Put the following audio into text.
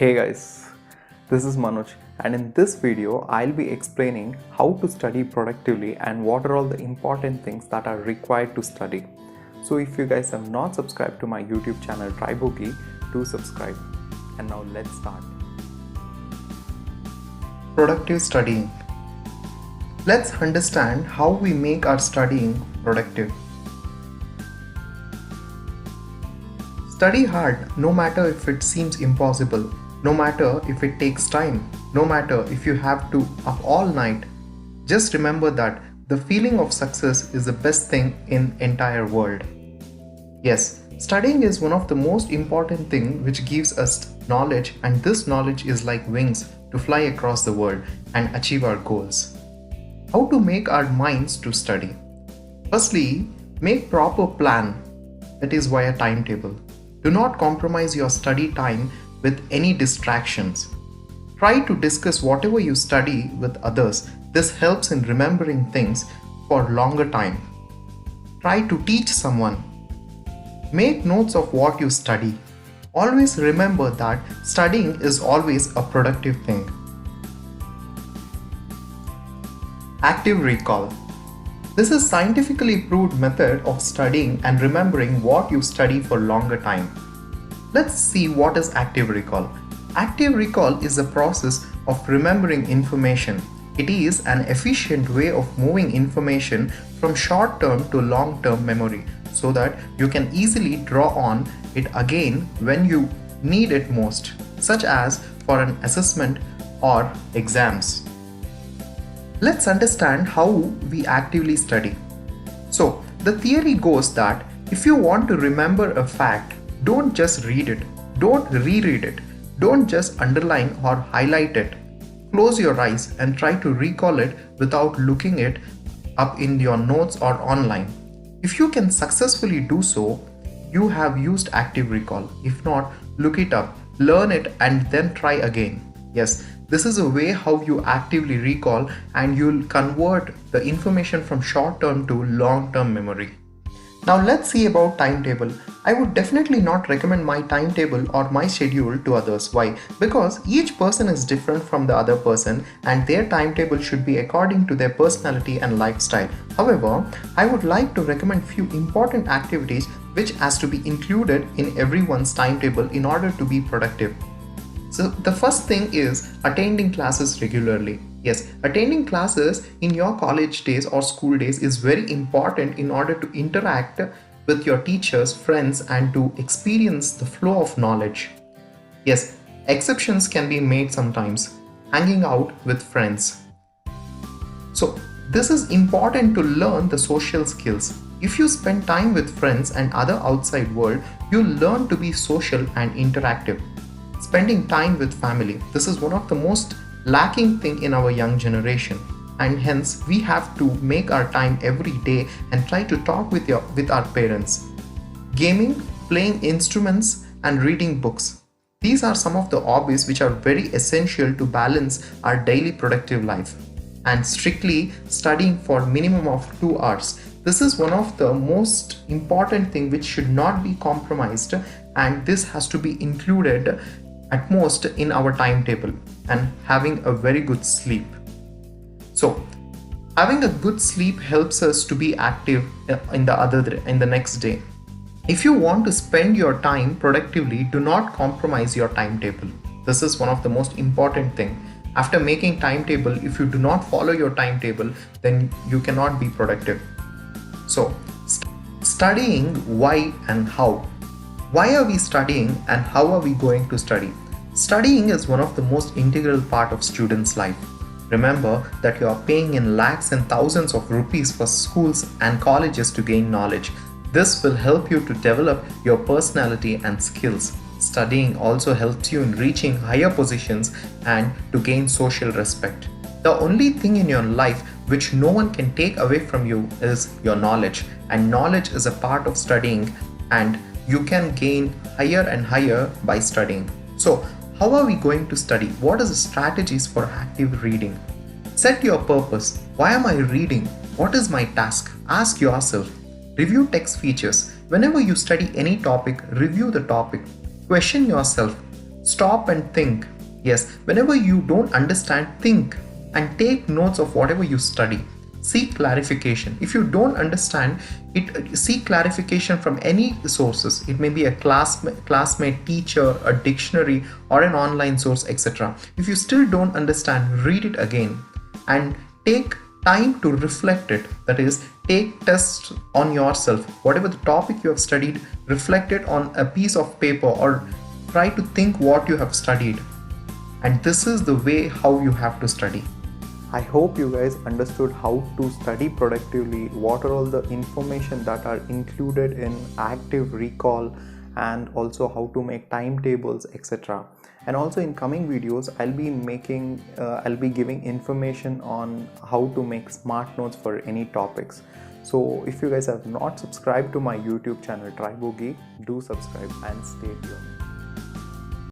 Hey guys, this is Manoj, and in this video I'll be explaining how to study productively and what are all the important things that are required to study. So if you guys have not subscribed to my YouTube channel Tribo, do subscribe. And now let's start. Productive studying. Let's understand how we make our studying productive. Study hard no matter if it seems impossible, no matter if it takes time, no matter if you have to up all night. Just remember that the feeling of success is the best thing in entire world. Yes, studying is one of the most important thing which gives us knowledge, and this knowledge is like wings to fly across the world and achieve our goals. How to make our minds to study? Firstly, make proper plan, that is via timetable. Do not compromise your study time with any distractions. Try to discuss whatever you study with others. This helps in remembering things for longer time. Try to teach someone. Make notes of what you study. Always remember that studying is always a productive thing. Active recall. This is scientifically proved method of studying and remembering what you study for longer time. Let's see what is active recall. Active recall is a process of remembering information. It is an efficient way of moving information from short-term to long-term memory so that you can easily draw on it again when you need it most, such as for an assessment or exams. Let's understand how we actively study. So, the theory goes that if you want to remember a fact, don't just read it, don't reread it, don't just underline or highlight it. Close your eyes and try to recall it without looking it up in your notes or online. If you can successfully do so, you have used active recall. If not, look it up, learn it, and then try again. Yes, this is a way how you actively recall, and you'll convert the information from short-term to long-term memory. Now let's see about timetable. I would definitely not recommend my timetable or my schedule to others. Why? Because each person is different from the other person and their timetable should be according to their personality and lifestyle. However, I would like to recommend few important activities which has to be included in everyone's timetable in order to be productive. So the first thing is attending classes regularly. Yes, attending classes in your college days or school days is very important in order to interact with your teachers, friends, and to experience the flow of knowledge. Yes, exceptions can be made sometimes, hanging out with friends. So this is important to learn the social skills. If you spend time with friends and other outside world, you learn to be social and interactive. Spending time with family. This is one of the most lacking thing in our young generation, and hence we have to make our time every day and try to talk with our parents. Gaming, playing instruments, and reading books. These are some of the hobbies which are very essential to balance our daily productive life. And strictly studying for minimum of 2 hours. This is one of the most important thing which should not be compromised, and this has to be included at most in our timetable, and having a very good sleep. So having a good sleep helps us to be active in the next day. If you want to spend your time productively, do not compromise your timetable. This is one of the most important thing. After making timetable, if you do not follow your timetable, then you cannot be productive. So studying why and how. Why are we studying and how are we going to study? Studying is one of the most integral part of students' life. Remember that you are paying in lakhs and thousands of rupees for schools and colleges to gain knowledge. This will help you to develop your personality and skills. Studying also helps you in reaching higher positions and to gain social respect. The only thing in your life which no one can take away from you is your knowledge, and knowledge is a part of studying, and you can gain higher and higher by studying. So how are we going to study? What are the strategies for active reading? Set your purpose. Why am I reading? What is my task? Ask yourself. Review text features. Whenever you study any topic, review the topic. Question yourself. Stop and think. Yes, whenever you don't understand, think and take notes of whatever you study. Seek clarification. If you don't understand it, seek clarification from any sources. It may be a classmate, teacher, a dictionary, or an online source, etc. If you still don't understand, read it again and take time to reflect it. That is, take tests on yourself. Whatever the topic you have studied, reflect it on a piece of paper or try to think what you have studied. And this is the way how you have to study. I hope you guys understood how to study productively, what are all the information that are included in active recall, and also how to make timetables, etc. And also in coming videos I'll be giving information on how to make smart notes for any topics. So if you guys have not subscribed to my YouTube channel Tribo Geek, do subscribe and stay tuned.